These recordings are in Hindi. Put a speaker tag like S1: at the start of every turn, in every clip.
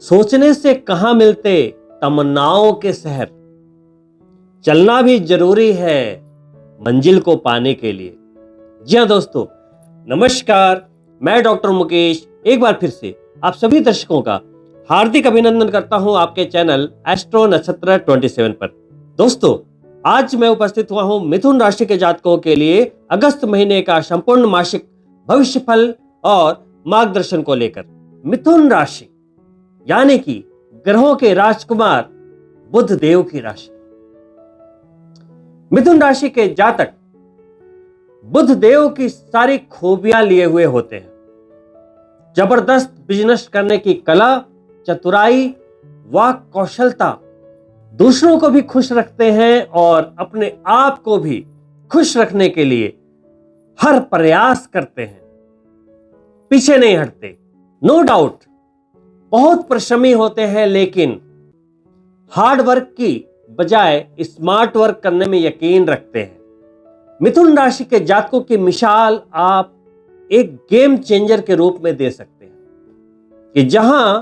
S1: सोचने से कहाँ मिलते तमन्नाओं के शहर, चलना भी जरूरी है मंजिल को पाने के लिए। जी हाँ दोस्तों, नमस्कार। मैं डॉक्टर मुकेश एक बार फिर से आप सभी दर्शकों का हार्दिक अभिनंदन करता हूं आपके चैनल एस्ट्रो नक्षत्र 27 पर। दोस्तों, आज मैं उपस्थित हुआ हूं मिथुन राशि के जातकों के लिए अगस्त महीने का संपूर्ण मासिक भविष्य फल और मार्गदर्शन को लेकर। मिथुन राशि यानी कि ग्रहों के राजकुमार बुध देव की राशि। मिथुन राशि के जातक बुध देव की सारी खूबियां लिए हुए होते हैं। जबरदस्त बिजनेस करने की कला, चतुराई, वाक कौशलता, दूसरों को भी खुश रखते हैं और अपने आप को भी खुश रखने के लिए हर प्रयास करते हैं, पीछे नहीं हटते। नो डाउट बहुत परिश्रमी होते हैं, लेकिन हार्ड वर्क की बजाय स्मार्ट वर्क करने में यकीन रखते हैं। मिथुन राशि के जातकों की मिसाल आप एक गेम चेंजर के रूप में दे सकते हैं कि जहां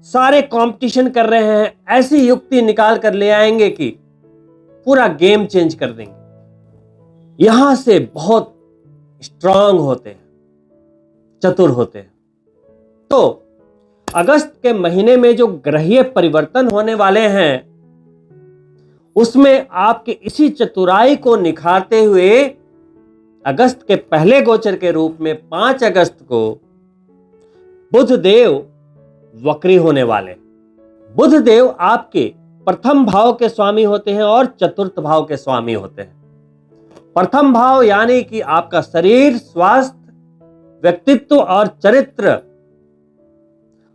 S1: सारे कंपटीशन कर रहे हैं, ऐसी युक्ति निकाल कर ले आएंगे कि पूरा गेम चेंज कर देंगे। यहां से बहुत स्ट्रांग होते हैं, चतुर होते हैं। तो अगस्त के महीने में जो ग्रहीय परिवर्तन होने वाले हैं, उसमें आपके इसी चतुराई को निखारते हुए अगस्त के पहले गोचर के रूप में 5 अगस्त को बुध देव वक्री होने वाले। बुध देव आपके प्रथम भाव के स्वामी होते हैं और चतुर्थ भाव के स्वामी होते हैं। प्रथम भाव यानी कि आपका शरीर, स्वास्थ्य, व्यक्तित्व और चरित्र,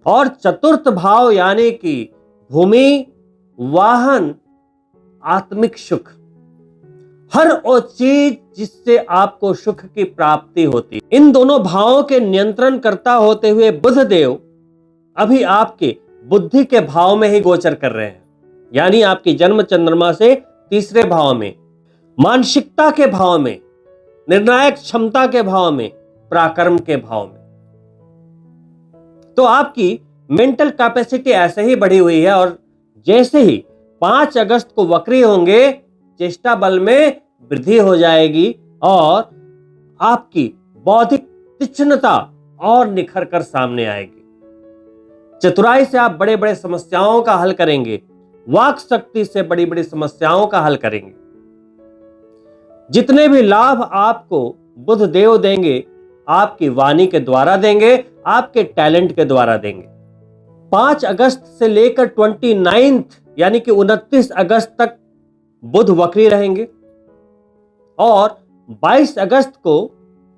S1: और चतुर्थ भाव यानी कि भूमि, वाहन, आत्मिक सुख, हर वो चीज जिससे आपको सुख की प्राप्ति होती। इन दोनों भावों के नियंत्रण करता होते हुए बुध देव अभी आपके बुद्धि के भाव में ही गोचर कर रहे हैं, यानी आपकी जन्म चंद्रमा से तीसरे भाव में, मानसिकता के भाव में, निर्णायक क्षमता के भाव में, पराक्रम के भाव में। तो आपकी मेंटल कैपेसिटी ऐसे ही बढ़ी हुई है और जैसे ही 5 अगस्त को वक्री होंगे, चेष्टा बल में वृद्धि हो जाएगी और आपकी बौद्धिक तीक्ष्णता और निखर कर सामने आएगी। चतुराई से आप बड़े बड़े समस्याओं का हल करेंगे, वाक शक्ति से बड़ी बड़ी समस्याओं का हल करेंगे। जितने भी लाभ आपको बुध देव देंगे, आपकी वाणी के द्वारा देंगे, आपके टैलेंट के द्वारा देंगे। 5 अगस्त से लेकर 29 यानी कि 29 अगस्त तक बुध वक्री रहेंगे और 22 अगस्त को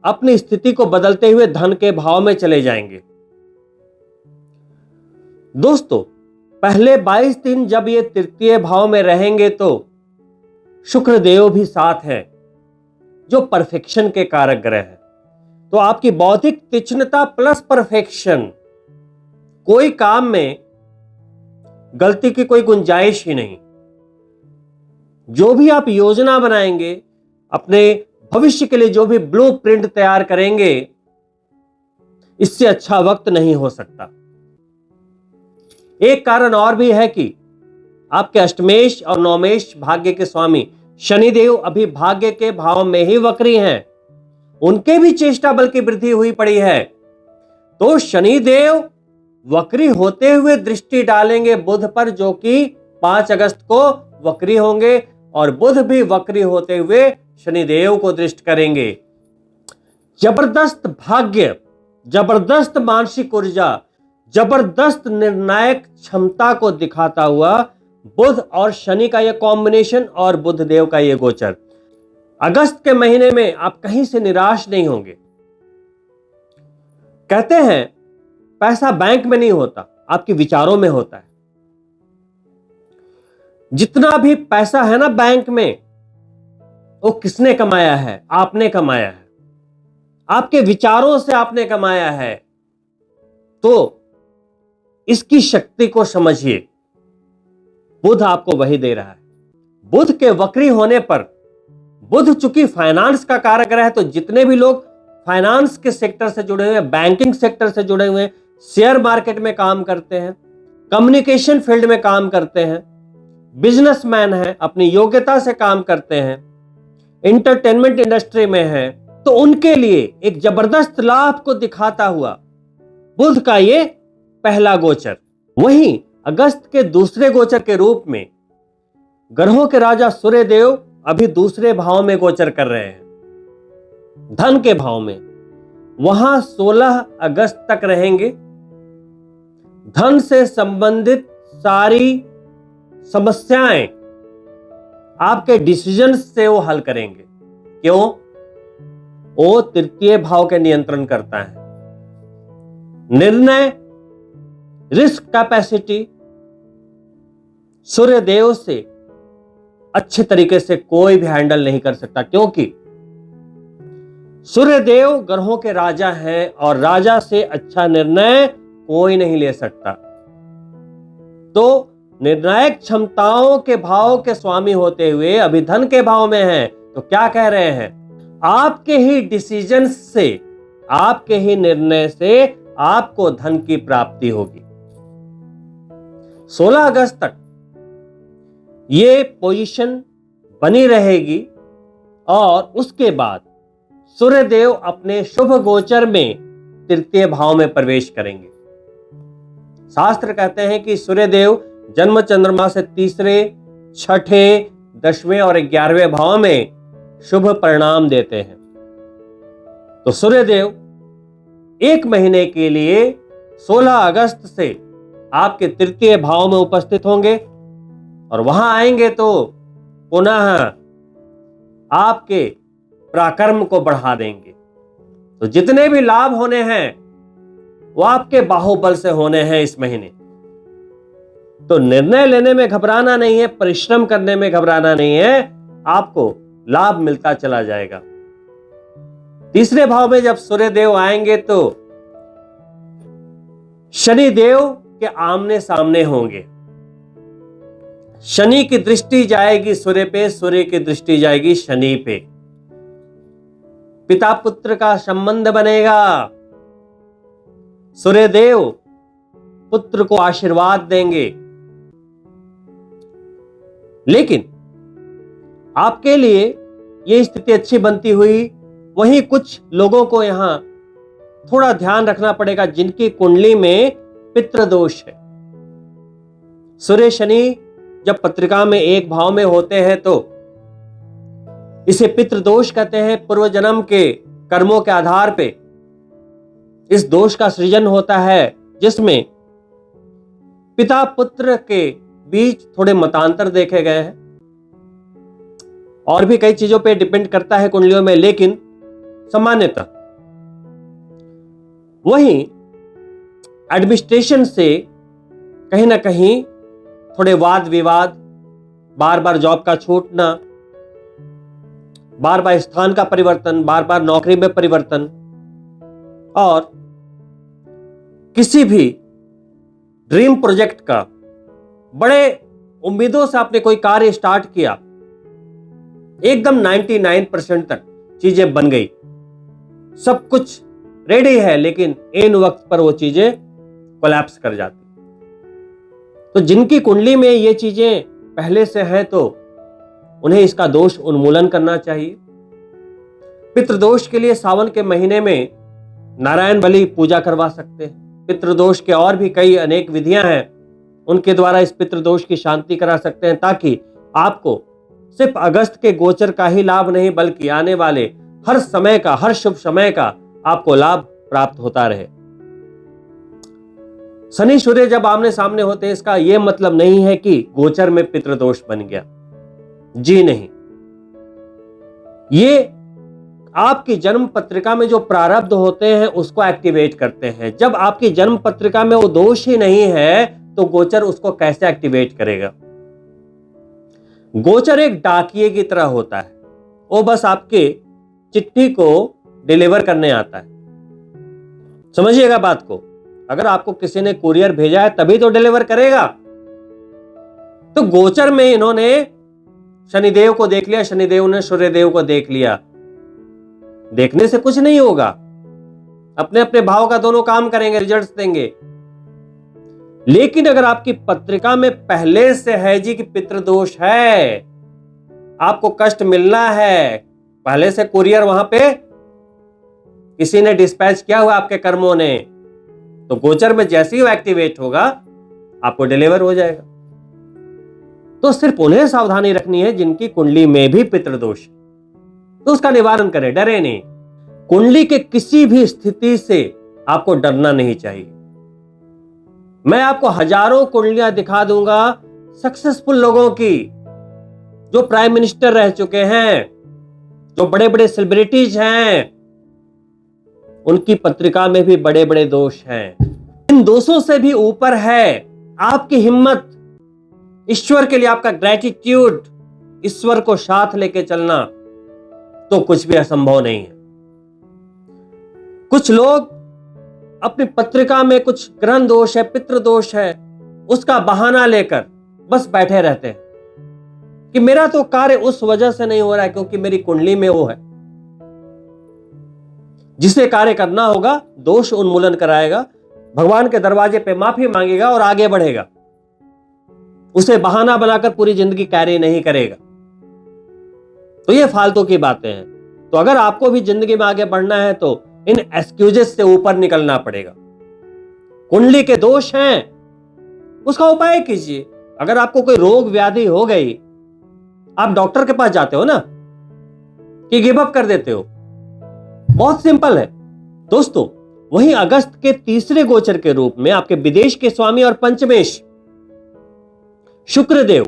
S1: अपनी स्थिति को बदलते हुए धन के भाव में चले जाएंगे। दोस्तों, पहले 22 दिन जब ये तृतीय भाव में रहेंगे तो शुक्र देव भी साथ है, जो परफेक्शन के कारक ग्रह है। तो आपकी बौद्धिक तीक्ष्णता प्लस परफेक्शन, कोई काम में गलती की कोई गुंजाइश ही नहीं। जो भी आप योजना बनाएंगे, अपने भविष्य के लिए जो भी ब्लूप्रिंट तैयार करेंगे, इससे अच्छा वक्त नहीं हो सकता। एक कारण और भी है कि आपके अष्टमेश और नवमेश भाग्य के स्वामी शनिदेव अभी भाग्य के भाव में ही वक्री हैं। उनके भी चेष्टा बल की वृद्धि हुई पड़ी है। तो शनिदेव वक्री होते हुए दृष्टि डालेंगे बुध पर, जो कि 5 अगस्त को वक्री होंगे, और बुध भी वक्री होते हुए शनिदेव को दृष्ट करेंगे। जबरदस्त भाग्य, जबरदस्त मानसिक ऊर्जा, जबरदस्त निर्णायक क्षमता को दिखाता हुआ बुध और शनि का यह कॉम्बिनेशन और बुध देव का यह गोचर, अगस्त के महीने में आप कहीं से निराश नहीं होंगे। कहते हैं पैसा बैंक में नहीं होता, आपके विचारों में होता है। जितना भी पैसा है ना बैंक में, वो किसने कमाया है? आपने कमाया है, आपके विचारों से आपने कमाया है। तो इसकी शक्ति को समझिए, बुध आपको वही दे रहा है। बुध के वक्री होने पर, बुध चूंकि फाइनेंस का कारक ग्रह है, तो जितने भी लोग फाइनेंस के सेक्टर से जुड़े हुए हैं, बैंकिंग सेक्टर से जुड़े हुए हैं, शेयर मार्केट में काम करते हैं, कम्युनिकेशन फील्ड में काम करते हैं, बिजनेसमैन हैं, अपनी योग्यता से काम करते हैं, एंटरटेनमेंट इंडस्ट्री में हैं, तो उनके लिए एक जबरदस्त लाभ को दिखाता हुआ बुध का ये पहला गोचर। वहीं अगस्त के दूसरे गोचर के रूप में ग्रहों के राजा सूर्य देव अभी दूसरे भाव में गोचर कर रहे हैं, धन के भाव में। वहां 16 अगस्त तक रहेंगे। धन से संबंधित सारी समस्याएं आपके डिसीजंस से वो हल करेंगे। क्यों? वो तृतीय भाव के नियंत्रण करता है। निर्णय, रिस्क कैपेसिटी सूर्य देव से अच्छे तरीके से कोई भी हैंडल नहीं कर सकता, क्योंकि सूर्य देव ग्रहों के राजा हैं और राजा से अच्छा निर्णय कोई नहीं ले सकता। तो निर्णायक क्षमताओं के भाव के स्वामी होते हुए अभी धन के भाव में हैं, तो क्या कह रहे हैं? आपके ही डिसीजन से, आपके ही निर्णय से आपको धन की प्राप्ति होगी। 16 अगस्त तक ये पोजीशन बनी रहेगी और उसके बाद सूर्यदेव अपने शुभ गोचर में तृतीय भाव में प्रवेश करेंगे। शास्त्र कहते हैं कि सूर्यदेव जन्म चंद्रमा से तीसरे, छठे, 10वें और 11वें भाव में शुभ परिणाम देते हैं। तो सूर्यदेव एक महीने के लिए 16 अगस्त से आपके तृतीय भाव में उपस्थित होंगे और वहां आएंगे तो पुनः आपके पराक्रम को बढ़ा देंगे। तो जितने भी लाभ होने हैं वो आपके बाहुबल से होने हैं इस महीने। तो निर्णय लेने में घबराना नहीं है, परिश्रम करने में घबराना नहीं है, आपको लाभ मिलता चला जाएगा। तीसरे भाव में जब सूर्य देव आएंगे तो शनि देव के आमने सामने होंगे। शनि की दृष्टि जाएगी सूर्य पे, सूर्य की दृष्टि जाएगी शनि पे। पिता पुत्र का संबंध बनेगा। सूर्य देव पुत्र को आशीर्वाद देंगे। लेकिन आपके लिए यह स्थिति अच्छी बनती हुई, वहीं कुछ लोगों को यहां थोड़ा ध्यान रखना पड़ेगा जिनकी कुंडली में पितृदोष है। सूर्य शनि जब पत्रिका में एक भाव में होते हैं तो इसे पितृदोष कहते हैं। पूर्व जन्म के कर्मों के आधार पे इस दोष का सृजन होता है, जिसमें पिता पुत्र के बीच थोड़े मतांतर देखे गए हैं। और भी कई चीजों पे डिपेंड करता है कुंडलियों में, लेकिन सामान्यतः वहीं एडमिनिस्ट्रेशन से कहीं ना कहीं थोड़े वाद विवाद, बार बार जॉब का छूटना, बार बार स्थान का परिवर्तन, बार बार नौकरी में परिवर्तन, और किसी भी ड्रीम प्रोजेक्ट का बड़े उम्मीदों से आपने कोई कार्य स्टार्ट किया, एकदम 99% तक चीजें बन गई, सब कुछ रेडी है, लेकिन ऐन वक्त पर वो चीजें कोलैप्स कर जाती। तो जिनकी कुंडली में ये चीजें पहले से हैं तो उन्हें इसका दोष उन्मूलन करना चाहिए। पितृदोष के लिए सावन के महीने में नारायण बलि पूजा करवा सकते हैं। पितृदोष के और भी कई अनेक विधियां हैं, उनके द्वारा इस पितृदोष की शांति करा सकते हैं, ताकि आपको सिर्फ अगस्त के गोचर का ही लाभ नहीं, बल्कि आने वाले हर समय का, हर शुभ समय का आपको लाभ प्राप्त होता रहे। शनि सूर्य जब आमने सामने होते हैं, इसका यह मतलब नहीं है कि गोचर में पितृदोष बन गया। जी नहीं, ये आपकी जन्म पत्रिका में जो प्रारब्ध होते हैं उसको एक्टिवेट करते हैं। जब आपकी जन्म पत्रिका में वो दोष ही नहीं है तो गोचर उसको कैसे एक्टिवेट करेगा? गोचर एक डाकिये की तरह होता है, वो बस आपके चिट्ठी को डिलीवर करने आता है। समझिएगा बात को। अगर आपको किसी ने कुरियर भेजा है तभी तो डिलीवर करेगा। तो गोचर में इन्होंने शनिदेव को देख लिया, शनिदेव ने सूर्यदेव को देख लिया। देखने से कुछ नहीं होगा, अपने अपने भाव का दोनों काम करेंगे, रिजल्ट्स देंगे। लेकिन अगर आपकी पत्रिका में पहले से है जी कि पितृदोष है, आपको कष्ट मिलना है, पहले से कुरियर वहां पे किसी ने डिस्पैच किया हुआ आपके कर्मों ने, तो गोचर में जैसे ही वो एक्टिवेट होगा आपको डिलीवर हो जाएगा। तो सिर्फ उन्हें सावधानी रखनी है जिनकी कुंडली में भी पितृदोष है, तो उसका निवारण करें, डरे नहीं। कुंडली के किसी भी स्थिति से आपको डरना नहीं चाहिए। मैं आपको हजारों कुंडलियां दिखा दूंगा सक्सेसफुल लोगों की, जो प्राइम मिनिस्टर रह चुके हैं, जो बड़े बड़े सेलिब्रिटीज हैं, उनकी पत्रिका में भी बड़े बड़े दोष हैं। इन दोषों से भी ऊपर है आपकी हिम्मत, ईश्वर के लिए आपका ग्रेटिट्यूड, ईश्वर को साथ लेके चलना, तो कुछ भी असंभव नहीं है। कुछ लोग अपनी पत्रिका में कुछ ग्रह दोष है, पितृदोष है, उसका बहाना लेकर बस बैठे रहते हैं कि मेरा तो कार्य उस वजह से नहीं हो रहा है क्योंकि मेरी कुंडली में वो है। जिसे कार्य करना होगा दोष उन्मूलन कराएगा, भगवान के दरवाजे पे माफी मांगेगा और आगे बढ़ेगा, उसे बहाना बनाकर पूरी जिंदगी कार्य नहीं करेगा। तो ये फालतू की बातें हैं। तो अगर आपको भी जिंदगी में आगे बढ़ना है तो इन एक्सक्यूजेस से ऊपर निकलना पड़ेगा। कुंडली के दोष हैं, उसका उपाय कीजिए। अगर आपको कोई रोग व्याधि हो गई, आप डॉक्टर के पास जाते हो ना कि गिव अप कर देते हो? बहुत सिंपल है दोस्तों। वहीं अगस्त के तीसरे गोचर के रूप में आपके विदेश के स्वामी और पंचमेश शुक्रदेव,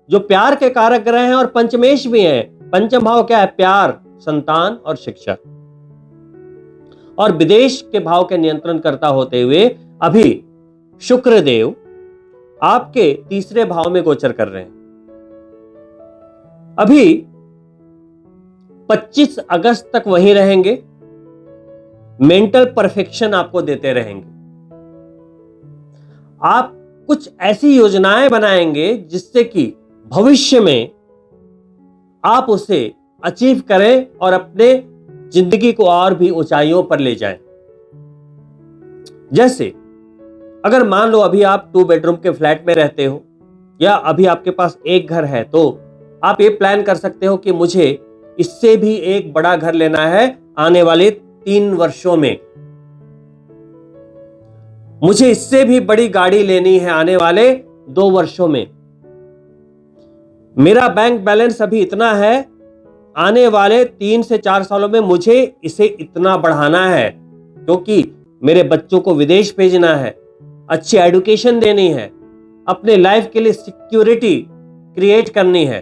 S1: जो प्यार के कारक ग्रह हैं और पंचमेश भी हैं। पंचम भाव क्या है? प्यार, संतान और शिक्षा, और विदेश के भाव के नियंत्रण करता होते हुए अभी शुक्रदेव आपके तीसरे भाव में गोचर कर रहे हैं। अभी 25 अगस्त तक वहीं रहेंगे, मेंटल परफेक्शन आपको देते रहेंगे। आप कुछ ऐसी योजनाएं बनाएंगे जिससे कि भविष्य में आप उसे अचीव करें और अपने जिंदगी को और भी ऊंचाइयों पर ले जाएं। जैसे अगर मान लो अभी आप 2 बेडरूम के फ्लैट में रहते हो या अभी आपके पास एक घर है, तो आप ये प्लान कर सकते हो कि मुझे इससे भी एक बड़ा घर लेना है आने वाले 3 वर्षों में, मुझे इससे भी बड़ी गाड़ी लेनी है आने वाले 2 वर्षों में, मेरा बैंक बैलेंस अभी इतना है, आने वाले 3 से 4 सालों में मुझे इसे इतना बढ़ाना है क्योंकि मेरे बच्चों को विदेश भेजना है, अच्छी एजुकेशन देनी है, अपने लाइफ के लिए सिक्योरिटी क्रिएट करनी है।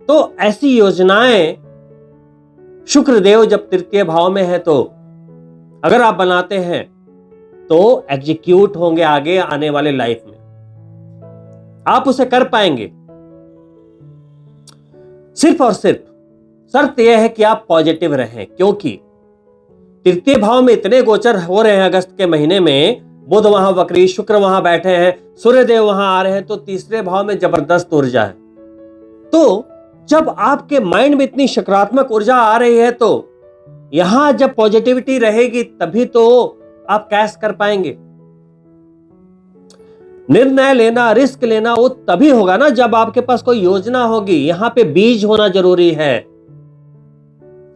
S1: तो ऐसी योजनाएं शुक्रदेव जब तृतीय भाव में है तो अगर आप बनाते हैं तो एग्जीक्यूट होंगे आगे आने वाले लाइफ में, आप उसे कर पाएंगे। सिर्फ और सिर्फ शर्त यह है कि आप पॉजिटिव रहें, क्योंकि तृतीय भाव में इतने गोचर हो रहे हैं अगस्त के महीने में, बुध वहां वक्री, शुक्र वहां बैठे हैं, सूर्यदेव वहां आ रहे हैं, तो तीसरे भाव में जबरदस्त ऊर्जा है। तो जब आपके माइंड में इतनी सकारात्मक ऊर्जा आ रही है तो यहां जब पॉजिटिविटी रहेगी तभी तो आप कैश कर पाएंगे। निर्णय लेना, रिस्क लेना वो तभी होगा ना जब आपके पास कोई योजना होगी। यहां पे बीज होना जरूरी है।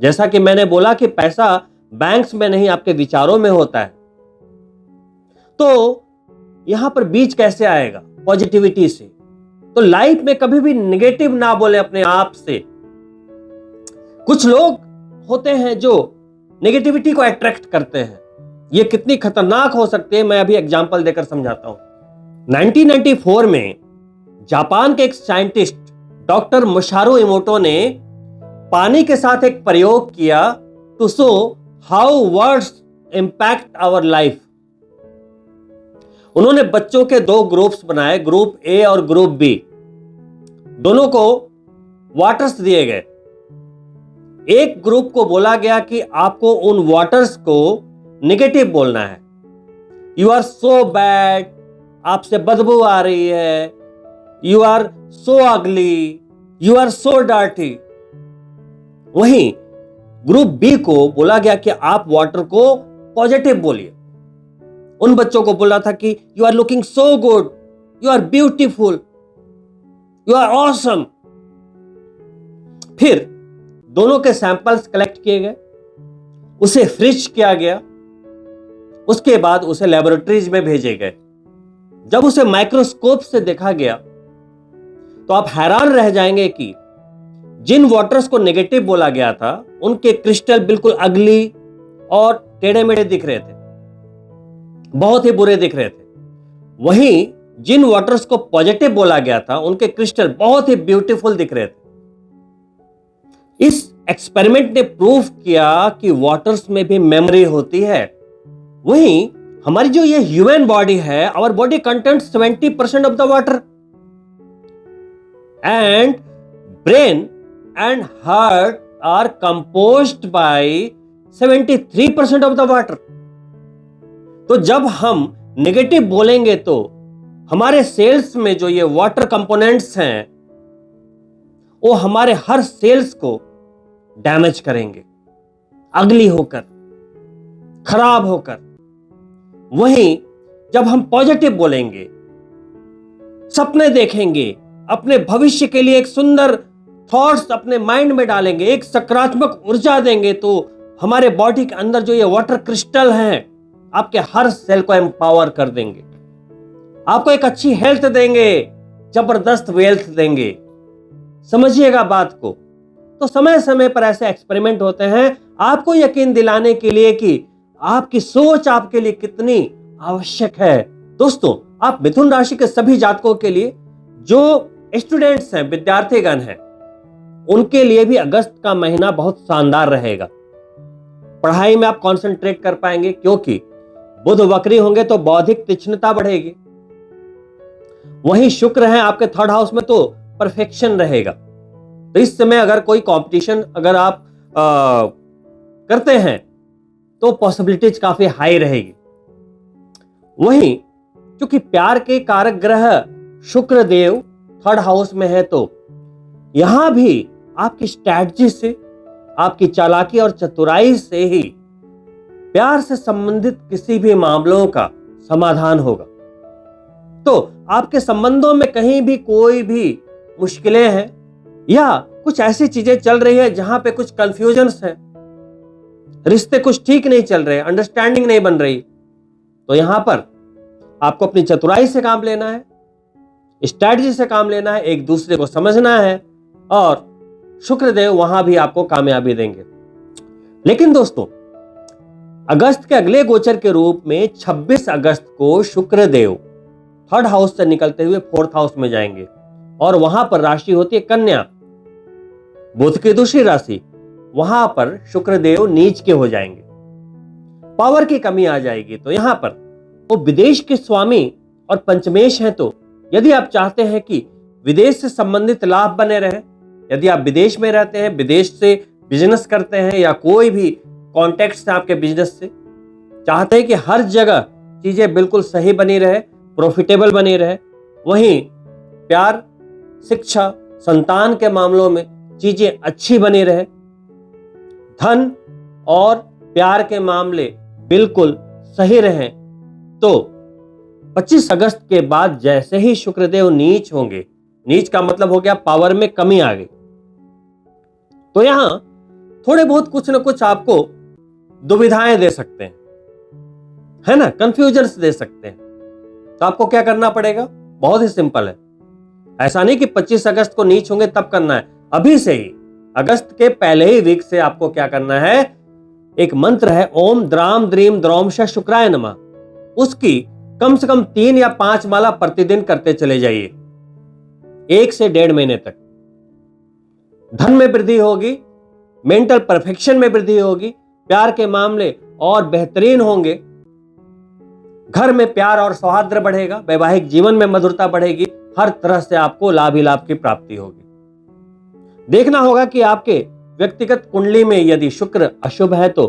S1: जैसा कि मैंने बोला कि पैसा बैंक्स में नहीं आपके विचारों में होता है, तो यहां पर बीज कैसे आएगा? पॉजिटिविटी से। तो लाइफ में कभी भी नेगेटिव ना बोले अपने आप से। कुछ लोग होते हैं जो नेगेटिविटी को अट्रैक्ट करते हैं, ये कितनी खतरनाक हो सकती है मैं अभी एग्जांपल देकर समझाता हूं। 1994 में जापान के एक साइंटिस्ट डॉक्टर मुसारू इमोटो ने पानी के साथ एक प्रयोग किया to show how words impact our life. उन्होंने बच्चों के 2 ग्रुप्स बनाए, ग्रुप ए और ग्रुप बी। दोनों को वाटर्स दिए गए। एक ग्रुप को बोला गया कि आपको उन वाटर्स को नेगेटिव बोलना है, यू आर सो बैड, आपसे बदबू आ रही है, यू आर सो अगली, यू आर सो डर्टी। वहीं ग्रुप बी को बोला गया कि आप वाटर को पॉजिटिव बोलिए, उन बच्चों को बोल रहा था कि you are looking so good, you are beautiful, you are awesome. फिर दोनों के सैंपल्स कलेक्ट किए गए, उसे फ्रिज किया गया, उसके बाद उसे लेबोरेटरीज में भेजे गए। जब उसे माइक्रोस्कोप से देखा गया तो आप हैरान रह जाएंगे कि जिन वाटर्स को नेगेटिव बोला गया था उनके क्रिस्टल बिल्कुल अगली और टेढ़े मेढ़े दिख रहे थे, बहुत ही बुरे दिख रहे थे। वहीं जिन वाटर्स को पॉजिटिव बोला गया था उनके क्रिस्टल बहुत ही ब्यूटीफुल दिख रहे थे। इस एक्सपेरिमेंट ने प्रूव किया कि वाटर्स में भी मेमोरी होती है। वहीं हमारी जो ये ह्यूमन बॉडी है, our body contents 70% of the water and brain and heart are composed by 73% of the water। तो जब हम नेगेटिव बोलेंगे तो हमारे सेल्स में जो ये वाटर कंपोनेंट्स हैं वो हमारे हर सेल्स को डैमेज करेंगे, अगली होकर, खराब होकर। वहीं जब हम पॉजिटिव बोलेंगे, सपने देखेंगे, अपने भविष्य के लिए एक सुंदर थॉट्स अपने माइंड में डालेंगे, एक सकारात्मक ऊर्जा देंगे, तो हमारे बॉडी के अंदर जो ये वाटर क्रिस्टल हैं आपके हर सेल को एम्पावर कर देंगे, आपको एक अच्छी हेल्थ देंगे, जबरदस्त वेल्थ देंगे। समझिएगा बात को। तो समय समय पर ऐसे एक्सपेरिमेंट होते हैं आपको यकीन दिलाने के लिए कि आपकी सोच आपके लिए कितनी आवश्यक है। दोस्तों, आप मिथुन राशि के सभी जातकों के लिए, जो स्टूडेंट्स हैं, विद्यार्थीगण हैं, उनके लिए भी अगस्त का महीना बहुत शानदार रहेगा। पढ़ाई में आप कंसंट्रेट कर पाएंगे क्योंकि बुध वक्री होंगे तो बौद्धिक तीक्ष्णता बढ़ेगी। वहीं शुक्र है आपके थर्ड हाउस में तो परफेक्शन रहेगा। तो इस समय अगर कोई कंपटीशन अगर आप करते हैं तो पॉसिबिलिटीज काफी हाई रहेगी। वहीं क्योंकि प्यार के कारक ग्रह शुक्र देव थर्ड हाउस में है तो यहां भी आपकी स्ट्रैटेजी से, आपकी चालाकी और चतुराई से ही प्यार से संबंधित किसी भी मामलों का समाधान होगा। तो आपके संबंधों में कहीं भी कोई भी मुश्किलें हैं या कुछ ऐसी चीजें चल रही है जहां पे कुछ कंफ्यूजन्स है, रिश्ते कुछ ठीक नहीं चल रहे, अंडरस्टैंडिंग नहीं बन रही, तो यहां पर आपको अपनी चतुराई से काम लेना है, स्ट्रैटेजी से काम लेना है, एक दूसरे को समझना है और शुक्रदेव वहां भी आपको कामयाबी देंगे। लेकिन दोस्तों, अगस्त के अगले गोचर के रूप में 26 अगस्त को शुक्रदेव थर्ड हाउस से निकलते हुए फोर्थ हाउस में जाएंगे और वहां पर राशि होती है कन्या, बुध की दूसरी राशि। वहां पर शुक्रदेव नीच के हो जाएंगे, पावर की कमी आ जाएगी। तो यहां पर वो विदेश के स्वामी और पंचमेश हैं। तो यदि आप चाहते हैं कि विदेश से संबंधित लाभ बने रहे, यदि आप विदेश में रहते हैं, विदेश से बिजनेस करते हैं या कोई भी कॉन्टेक्ट्स है आपके बिजनेस से, चाहते हैं कि हर जगह चीजें बिल्कुल सही बनी रहे, प्रॉफिटेबल बनी रहे, वहीं प्यार, शिक्षा, संतान के मामलों में चीजें अच्छी बनी रहे, धन और प्यार के मामले बिल्कुल सही रहें, तो 25 अगस्त के बाद जैसे ही शुक्रदेव नीच होंगे, नीच का मतलब हो गया पावर में कमी आ गई, तो यहां थोड़े बहुत कुछ न कुछ आपको दुविधाएं दे सकते हैं, है ना, कंफ्यूजन्स दे सकते हैं। तो आपको क्या करना पड़ेगा? बहुत ही सिंपल है। ऐसा नहीं कि 25 अगस्त को नीच होंगे तब करना है, अभी से ही अगस्त के पहले ही वीक से आपको क्या करना है, एक मंत्र है ओम द्राम द्रीम द्रौमश शुक्राय नमः, उसकी कम से कम 3 या 5 माला प्रतिदिन करते चले जाइए 1 से 1.5 महीने तक। धन में वृद्धि होगी, मेंटल परफेक्शन में वृद्धि होगी, प्यार के मामले और बेहतरीन होंगे, घर में प्यार और सौहार्द बढ़ेगा, वैवाहिक जीवन में मधुरता बढ़ेगी, हर तरह से आपको लाभ ही लाभ की प्राप्ति होगी। देखना होगा कि आपके व्यक्तिगत कुंडली में यदि शुक्र अशुभ है तो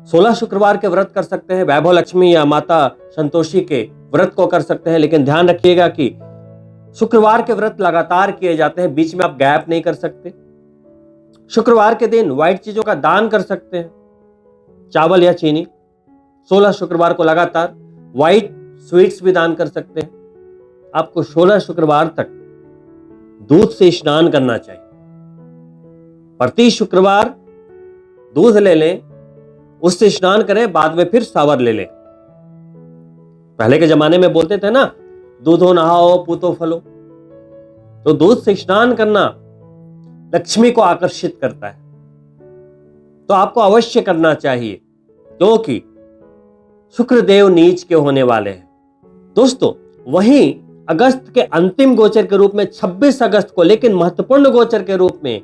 S1: 16 शुक्रवार के व्रत कर सकते हैं, वैभव लक्ष्मी या माता संतोषी के व्रत को कर सकते हैं, लेकिन ध्यान रखिएगा कि शुक्रवार के व्रत लगातार किए जाते हैं, बीच में आप गैप नहीं कर सकते। शुक्रवार के दिन व्हाइट चीजों का दान कर सकते हैं, चावल या चीनी, 16 शुक्रवार को लगातार। व्हाइट स्वीट्स भी दान कर सकते हैं। आपको 16 शुक्रवार तक दूध से स्नान करना चाहिए। प्रति शुक्रवार दूध ले लें, उससे स्नान करें, बाद में फिर शावर ले लें। पहले के जमाने में बोलते थे ना, दूधो नहाओ पूतो फलो। तो दूध से स्नान करना लक्ष्मी को आकर्षित करता है, तो आपको अवश्य करना चाहिए, क्योंकि शुक्रदेव नीच के होने वाले हैं। दोस्तों, वहीं अगस्त के अंतिम गोचर के रूप में 26 अगस्त को, लेकिन महत्वपूर्ण गोचर के रूप में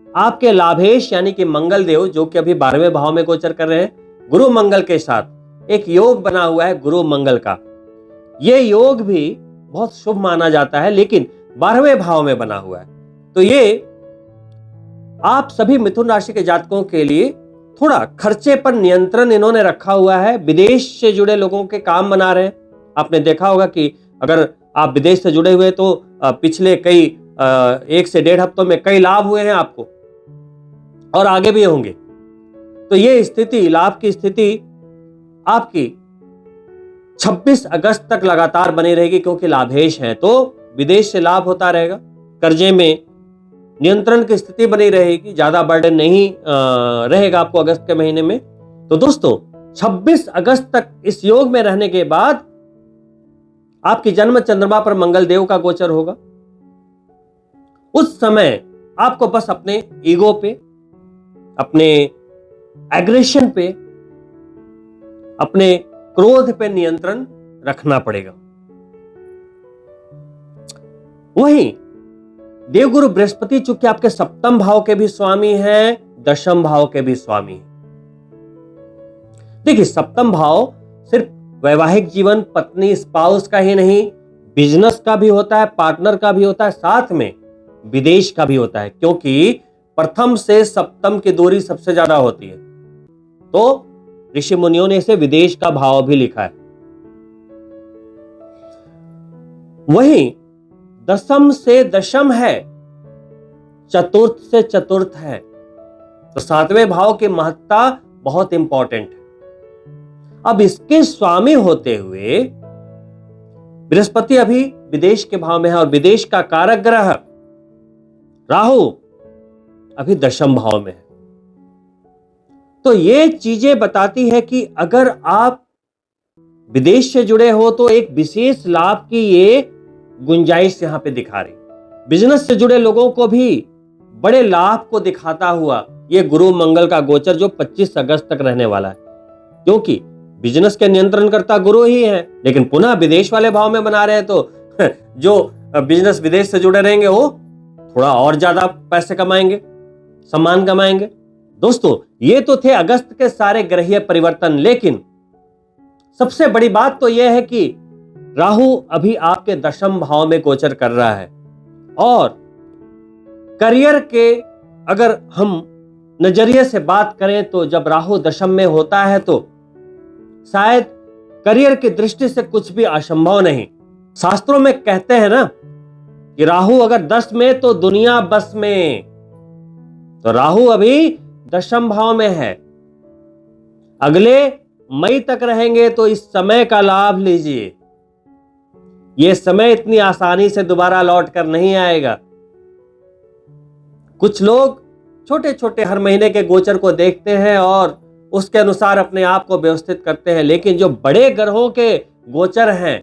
S1: आपके लाभेश यानी कि मंगल देव, जो कि अभी 12वें भाव में गोचर कर रहे हैं, गुरु मंगल के साथ एक योग बना हुआ है गुरु मंगल का। यह योग भी बहुत शुभ माना जाता है, लेकिन 12वें भाव में बना हुआ है। तो ये आप सभी मिथुन राशि के जातकों के लिए थोड़ा खर्चे पर नियंत्रण इन्होंने रखा हुआ है। विदेश से जुड़े लोगों के काम बना रहे हैं। आपने देखा होगा कि अगर आप विदेश से जुड़े हुए तो पिछले कई 1 से 1.5 हफ्तों में कई लाभ हुए हैं आपको, और आगे भी होंगे। तो ये स्थिति, लाभ की स्थिति आपकी 26 अगस्त तक लगातार बनी रहेगी, क्योंकि लाभेश है, तो विदेश से लाभ होता रहेगा। कर्जे में नियंत्रण की स्थिति बनी रहेगी, ज्यादा बर्डन नहीं रहेगा आपको अगस्त के महीने में। तो दोस्तों, 26 अगस्त तक इस योग में रहने के बाद आपकी जन्म चंद्रमा पर मंगल देव का गोचर होगा। उस समय आपको बस अपने ईगो पे, अपने एग्रेशन पे, अपने क्रोध पे नियंत्रण रखना पड़ेगा। वहीं देवगुरु बृहस्पति चूंकि आपके 7वें भाव के भी स्वामी हैं, 10वें भाव के भी स्वामी हैं। देखिए, 7वां भाव सिर्फ वैवाहिक जीवन, पत्नी, स्पाउस का ही नहीं, बिजनेस का भी होता है, पार्टनर का भी होता है, साथ में विदेश का भी होता है, क्योंकि प्रथम से सप्तम की दूरी सबसे ज्यादा होती है। तो ऋषि मुनियों ने इसे विदेश का भाव भी लिखा है। वहीं 10th से 10th है, चतुर्थ से चतुर्थ है, तो 7वें भाव की महत्ता बहुत इंपॉर्टेंट है। अब इसके स्वामी होते हुए बृहस्पति अभी विदेश के भाव में है, और विदेश का कारक ग्रह राहु अभी 10वें भाव में है। तो ये चीजें बताती है कि अगर आप विदेश से जुड़े हो तो एक विशेष लाभ की ये गुंजाइश यहां पे दिखा रही। बिजनेस से जुड़े लोगों को भी बड़े लाभ को दिखाता हुआ ये गुरु मंगल का गोचर, जो 25 अगस्त तक रहने वाला है, क्योंकि बिजनेस के नियंत्रण करता गुरु ही है, लेकिन पुनः विदेश वाले भाव में बना रहे हैं, तो जो बिजनेस विदेश से जुड़े रहेंगे वो थोड़ा और ज्यादा पैसे कमाएंगे, सम्मान कमाएंगे। दोस्तों, ये तो थे अगस्त के सारे ग्रहीय परिवर्तन, लेकिन सबसे बड़ी बात तो यह है कि राहु अभी आपके 10वें भाव में गोचर कर रहा है, और करियर के अगर हम नजरिए से बात करें तो जब राहु 10th में होता है तो शायद करियर की दृष्टि से कुछ भी असंभव नहीं। शास्त्रों में कहते हैं ना कि राहु अगर 10 में तो दुनिया बस में, तो राहु अभी 10वें भाव में है। अगले मई तक रहेंगे, तो इस समय का लाभ लीजिए। यह समय इतनी आसानी से दोबारा लौट कर नहीं आएगा। कुछ लोग छोटे छोटे हर महीने के गोचर को देखते हैं और उसके अनुसार अपने आप को व्यवस्थित करते हैं, लेकिन जो बड़े ग्रहों के गोचर हैं,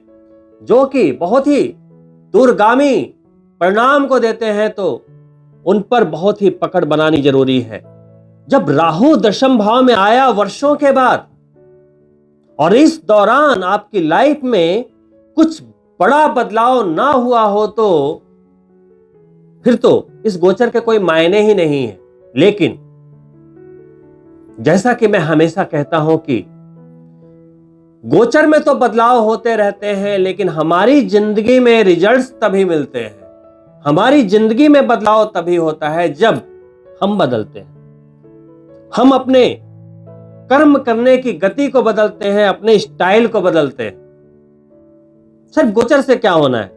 S1: जो कि बहुत ही दूरगामी परिणाम को देते हैं, तो उन पर बहुत ही पकड़ बनानी जरूरी है। जब राहु 10वें भाव में आया वर्षों के बाद, और इस दौरान आपकी लाइफ में कुछ बड़ा बदलाव ना हुआ हो, तो फिर तो इस गोचर के कोई मायने ही नहीं है। लेकिन जैसा कि मैं हमेशा कहता हूं कि गोचर में तो बदलाव होते रहते हैं, लेकिन हमारी जिंदगी में रिजल्ट्स तभी मिलते हैं, हमारी जिंदगी में बदलाव तभी होता है जब हम बदलते हैं। हम अपने कर्म करने की गति को बदलते हैं, अपने स्टाइल को बदलते हैं। सिर्फ गोचर से क्या होना है?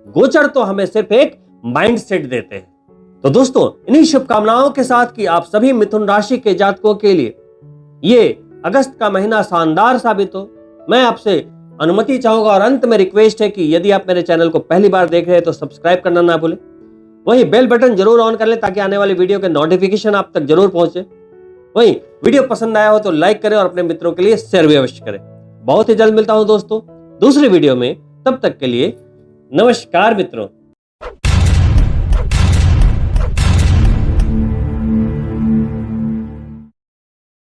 S1: गोचर तो हमें सिर्फ एक माइंड सेट देते हैं। तो दोस्तों, इन्हीं शुभकामनाओं के साथ कि आप सभी मिथुन राशि के जातकों के लिए ये अगस्त का महीना शानदार साबित हो, मैं आपसे अनुमति चाहूंगा और अंत में रिक्वेस्ट है कि यदि आप मेरे चैनल को पहली बार देख रहे हैं तो सब्सक्राइब करना ना भूलें। वहीं बेल बटन जरूर ऑन कर लें ताकि आने वाली वीडियो के नोटिफिकेशन आप तक जरूर पहुंचे। वहीं वीडियो पसंद आया हो तो लाइक करें और अपने मित्रों के लिए शेयर भी अवश्य करें। बहुत ही जल्द मिलता हूं दोस्तों दूसरी वीडियो में। तब तक के लिए नमस्कार मित्रों।